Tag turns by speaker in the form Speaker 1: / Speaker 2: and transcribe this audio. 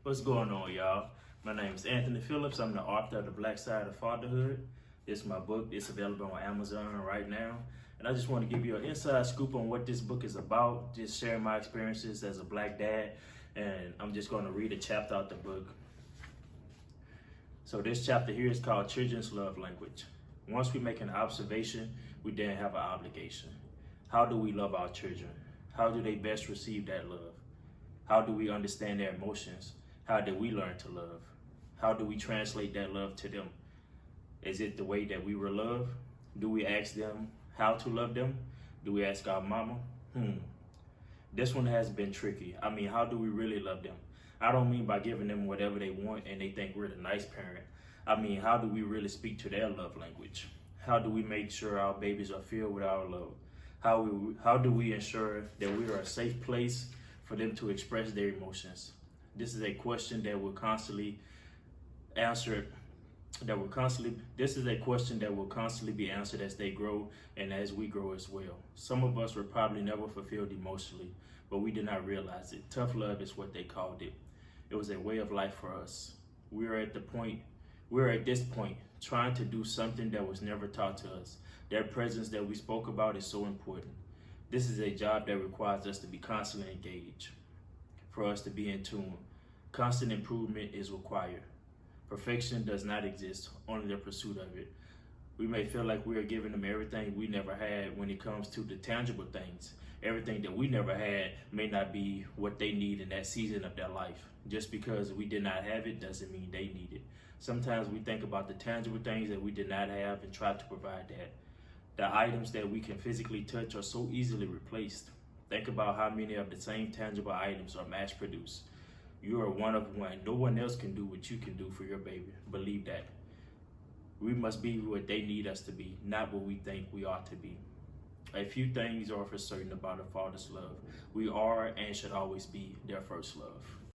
Speaker 1: What's going on, y'all? My name is Anthony Phillips. I'm the author of The Black Side of Fatherhood. This is my book. It's available on Amazon right now. And I just want to give you an inside scoop on what this book is about, just sharing my experiences as a black dad. And I'm just going to read a chapter out the book. So this chapter here is called Children's Love Language. Once we make an observation, we then have an obligation. How do we love our children? How do they best receive that love? How do we understand their emotions? How do we learn to love? How do we translate that love to them? Is it the way that we were loved? Do we ask them how to love them? Do we ask our mama? This one has been tricky. I mean, how do we really love them? I don't mean by giving them whatever they want and they think we're the nice parent. I mean, how do we really speak to their love language? How do we make sure our babies are filled with our love? How do we ensure that we are a safe place for them to express their emotions? This is a question that will constantly answer. This is a question that will constantly be answered as they grow and as we grow as well. Some of us were probably never fulfilled emotionally, but we did not realize it. Tough love is what they called it. It was a way of life for us. We're at this point trying to do something that was never taught to us. That presence that we spoke about is so important. This is a job that requires us to be constantly engaged, for us to be in tune. Constant improvement is required. Perfection does not exist, only the pursuit of it. We may feel like we are giving them everything we never had when it comes to the tangible things. Everything that we never had may not be what they need in that season of their life. Just because we did not have it doesn't mean they need it. Sometimes we think about the tangible things that we did not have and try to provide that. The items that we can physically touch are so easily replaced. Think about how many of the same tangible items are mass produced. You are one of one. No one else can do what you can do for your baby. Believe that. We must be what they need us to be, not what we think we ought to be. A few things are for certain about a father's love. We are and should always be their first love.